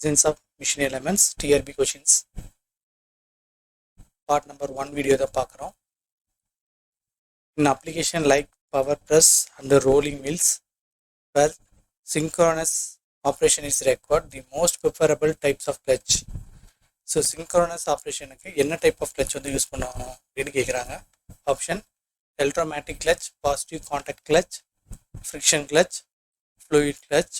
designs of machine elements TRB questions part number 1 video தான் பார்க்குறோம். In application like power press and rolling mills where synchronous operation is required, the most preferable types of clutch. So synchronous ஆப்ரேஷனுக்கு என்ன type of clutch வந்து use பண்ணுவோம் அப்படின்னு கேட்குறாங்க. Option electromatic clutch, positive contact clutch, friction clutch, fluid clutch.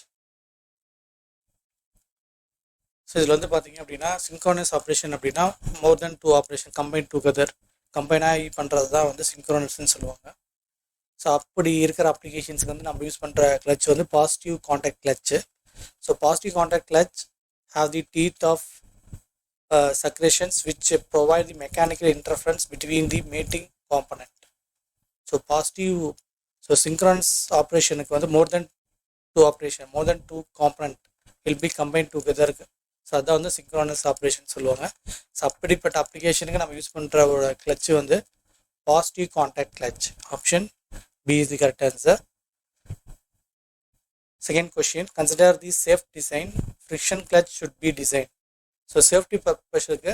So இதில் வந்து பார்த்தீங்க அப்படின்னா சிங்க்ரோனஸ் ஆப்ரேஷன் அப்படின்னா மோர் தென் 2 ஆப்ரேஷன் கம்பைனாகி பண்ணுறது தான் வந்து சிங்க்ரோனஸ்ன்னு சொல்லுவாங்க. ஸோ அப்படி இருக்கிற அப்ளிகேஷன்ஸுக்கு வந்து நம்ம யூஸ் பண்ணுற கிளச் வந்து positive contact clutch. So positive contact clutch have the teeth of succretions which provide the mechanical interference between the mating component. So synchronous operation வந்து more than 2 component will be combined together. So அதான் வந்து synchronous operation சொல்லுவாங்க. So அப்படிப்பட்ட அப்ளிகேஷனுக்கு நம்ம use பண்ணுற ஒரு clutch வந்து positive contact clutch. Option B is the correct answer. Second question, consider the safe design friction clutch should be designed. So safety பர்பஸுக்கு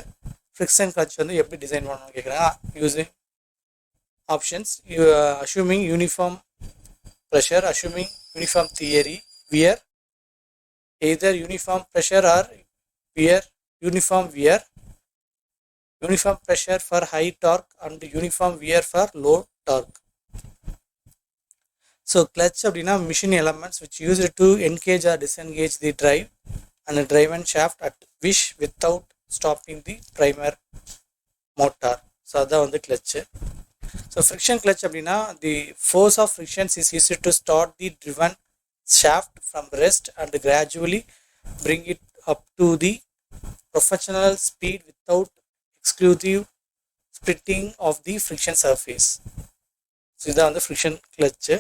friction clutch வந்து எப்படி டிசைன் பண்ணணும்னு கேட்குறேன். Using options assuming uniform pressure, assuming uniform theory, wear either uniform pressure or wear uniform wear, uniform pressure for high torque and uniform wear for low torque. So clutch அப்படின்னா machine elements which used to engage or disengage the drive and the driven shaft at wish without stopping the primer motor. So அதான் வந்து clutch. So friction clutch அப்படின்னா the force of frictions is used to start the driven shaft from rest and gradually bring it up to the professional speed without exclusive splitting of the friction surface. So இதான் வந்து friction clutch.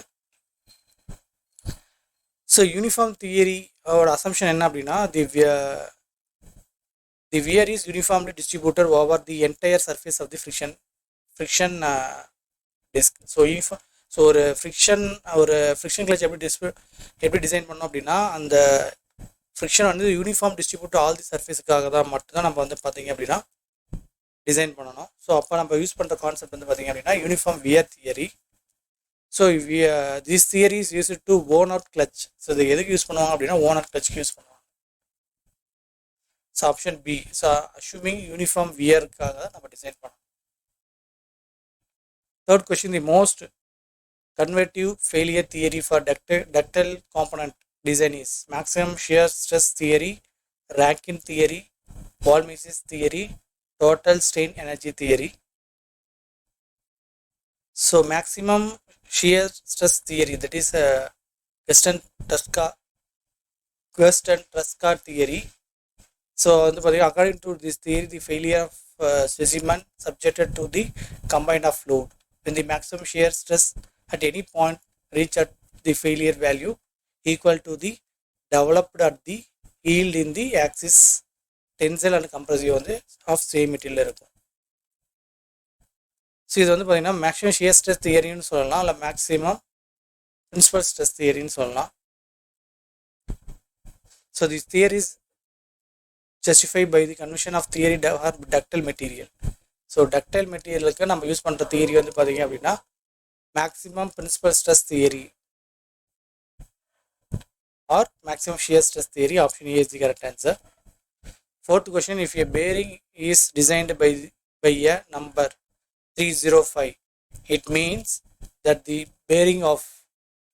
So uniform தியரியோட assumption என்ன அப்படின்னா the wear is uniformly distributed over the entire surface of the friction disc. So ஒரு friction clutch எப்படி design பண்ணோம் அப்படின்னா அந்த ஃப்ரிக்ஷன் வந்து யூனிஃபார்ம் டிஸ்ட்ரிபியூட் ஆல் தி சர்ஃபேஸுக்காக தான் மட்டும்தான் நம்ம வந்து பார்த்தீங்க அப்படின்னா டிசைன் பண்ணணும். ஸோ அப்போ நம்ம யூஸ் பண்ணுற கான்செப்ட் வந்து பார்த்தீங்க அப்படின்னா uniform wear theory. So this theory is used to worn out clutch. So இது எதுக்கு யூஸ் பண்ணுவாங்க அப்படின்னா ஓன் அவுட் கிளச்சுக்கு யூஸ் பண்ணுவாங்க. So option B. So assuming uniform வியருக்காக நம்ம டிசைன் பண்ணோம். Third question, the most conservative failure theory for ductile component design is maximum shear stress theory, Rankine theory, von Mises theory, total strain energy theory. So maximum shear stress theory, that is Gersten-Truscott theory. So according to this theory, the failure of specimen subjected to the combined of load when the maximum shear stress at any point reach at the failure value equal to the developed at the yield in the axis tensile and compressive வந்து of same material இருக்கும். So இது வந்து பார்த்தீங்கன்னா maximum shear stress தியரின்னு சொல்லலாம், இல்லை maximum principal stress தியரின்னு சொல்லலாம். So this theory is justified by the convention of theory or ductile material. So ductile மெட்டீரியலுக்கு நம்ம யூஸ் பண்ணுற தியரி வந்து பார்த்தீங்க அப்படின்னா maximum principal stress theory or maximum shear stress theory. Option A is the correct answer. Fourth question, if a bearing is designed by a number 305, it means that the bearing of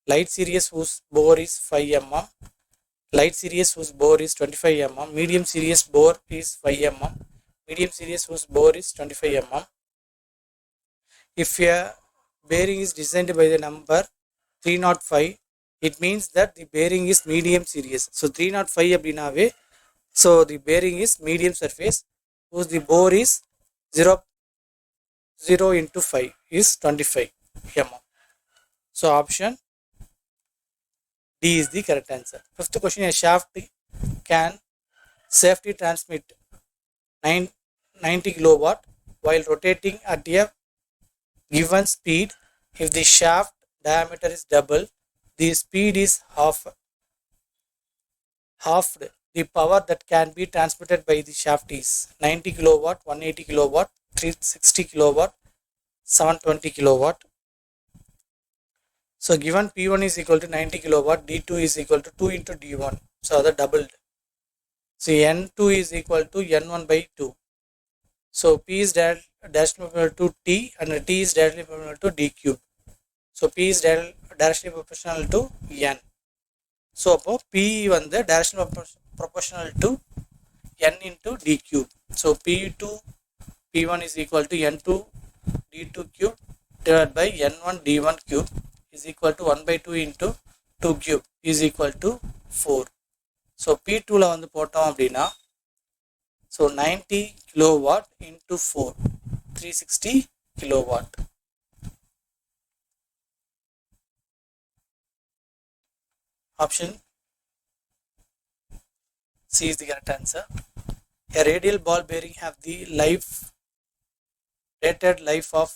light series whose bore is 5 mm, light series whose bore is 25 mm, medium series bore is 5 mm, medium series whose bore is 25 mm. If a bearing is designed by the number 305, it means that the bearing is medium series. So 305 அப்படினாவே so the bearing is medium surface whose the bore is 0 into 5 is 25 mm. So option D is the correct answer. Fifth question, a shaft can safely transmit 90 kilowatt while rotating at a given speed. If the shaft diameter is double, the speed is halved the power that can be transmitted by the shaft is 90 kilowatt, 180 kilowatt, 360 kilowatt, 720 kilowatt. So given P1 is equal to 90 kilowatt, D2 is equal to 2 into D1. So that doubled. So N2 is equal to N1 by 2. So P is directly proportional to T and T is directly proportional to D cube. So P is directly proportional to N. So P வந்து directly proportional to N into D cube. So P2 P1 is equal to N2 D2 cube divided by N1 D1 cube is equal to 1 by 2 into 2 cube is equal to 4. So P2 la வந்து போட்டோம் அப்படின்னா so 90 kilowatt into 4 360 kilowatt. Option C is the correct answer. A radial ball bearing have the rated life of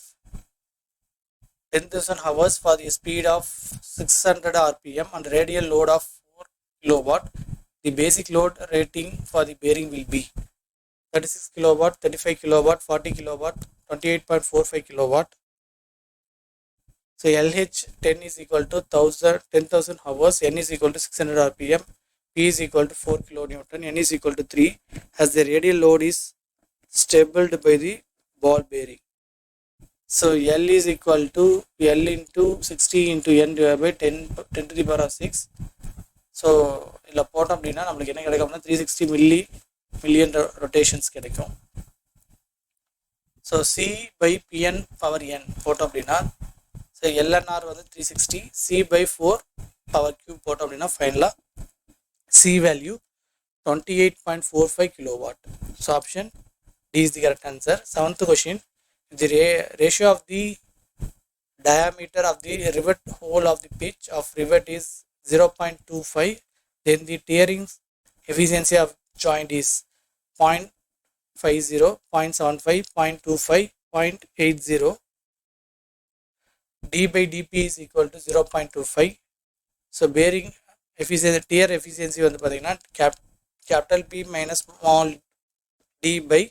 10,000 hours for the speed of 600 rpm and radial load of 4 kilowatt. The basic load rating for the bearing will be 36 kilowatt, 35 kilowatt, 40 kilowatt, 28.45 kilowatt. So LH10 is equal to 10,000 hours, N is equal to 600 rpm, P is equal to 4 kilonewton, N is equal to 3 as the radial load is stabled by the ball bearing. So L is equal to L into 60 into N divided by 10 to the power of 6. So இதில் போட்டோம் அப்படின்னா நம்மளுக்கு என்ன கிடைக்கும்னா 360 million rotations கிடைக்கும். So C by Pn power n போட்டோம் அப்படின்னா so LNR வந்து 360, C by 4 power cube போட்டோம் அப்படின்னா ஃபைனலாக C value 28.45 kilowatt. So option D is the correct answer. 7th question, the ratio of the diameter of the rivet hole of the pitch of rivet is 0.25, then the tearing efficiency of joint is 0.50, 0.75, 0.25, 0.80. D by dp is equal to 0.25. So bearing efficiency, tear efficiency வந்து பார்த்தீங்கன்னா capital P minus small d by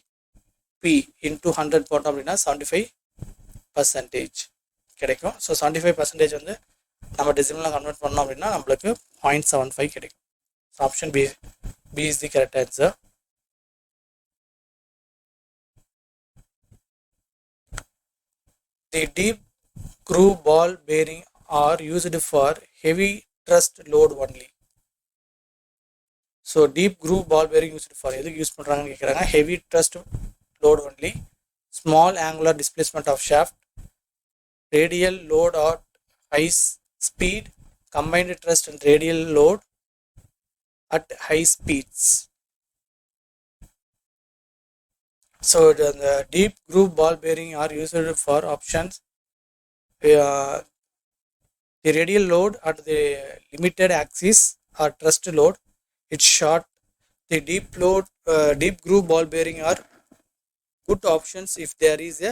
p into 100 போட்டோம் அப்படின்னா 75% கிடைக்கும். So 75% வந்து நம்ம டெசிமலில் convert பண்ணோம் அப்படின்னா நம்மளுக்கு 0.75 கிடைக்கும். So option B is the correct answer. The deep groove ball bearing are used for heavy thrust load only. So deep groove ball bearing used for எதுக்கு யூஸ் பண்ணுறாங்கன்னு கேட்குறாங்க. heavy thrust load only, small angular displacement of shaft, radial load at high speed, combined thrust and radial load at high speeds. So the deep groove ball bearing are used for options. The radial load at the limited axis or thrust load, it's short. The deep groove ball bearing are good options if there is a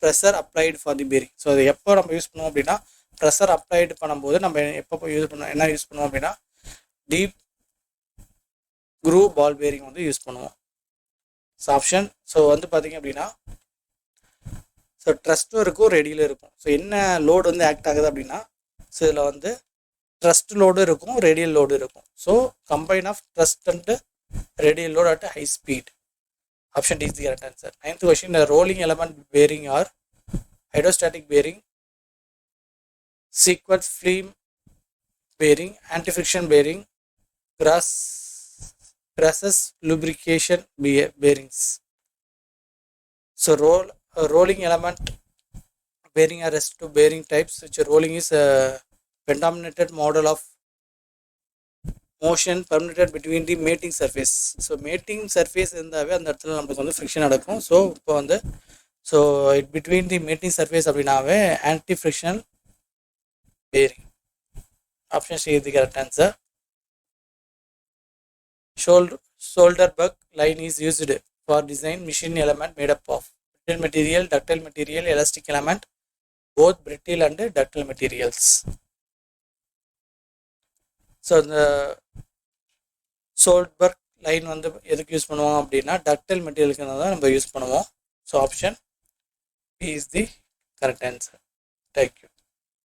pressure applied for the bearing. So அதை எப்போ நம்ம use பண்ணுவோம் அப்படின்னா pressure applied பண்ணும்போது நம்ம எப்போ use பண்ணுவோம் அப்படின்னா டீப் groove ball bearing வந்து யூஸ் பண்ணுவோம். ஸோ ஆப்ஷன் ஸோ வந்து பார்த்தீங்க அப்படின்னா ஸோ ட்ரஸ்ட்டும் இருக்கும் ரேடியலும் இருக்கும். ஸோ என்ன லோடு வந்து ஆக்ட் ஆகுது அப்படின்னா ஸோ இதில் வந்து ட்ரஸ்ட் லோடு இருக்கும், ரேடியல் லோடு இருக்கும். So combine of thrust and radial load at high speed. Option D is the correct answer. 9th question, the rolling element bearing or hydrostatic bearing, sequence flame bearing, anti-friction bearing, grasses lubrication bearings. So rolling element bearing are rest to bearing types, which rolling is a predominated model of motion permitted between the mating surface. So mating surface இருந்தாவே அந்த இடத்துல நமக்கு வந்து friction நடக்கும். So இப்போ வந்து so it between the mating surface அப்படின்னாவே anti frictional bearing. Option C is the correct answer. Solderbug line is used for design machine element made up of brittle material, ductile material, elastic element, both brittle and ductile materials. So the Solderbug line வந்து எதுக்கு use பண்ணுவோம் அப்படின்னா ductile மெட்டீரியலுக்கு தான் நம்ம use பண்ணுவோம். So option B is the correct answer. Thank you.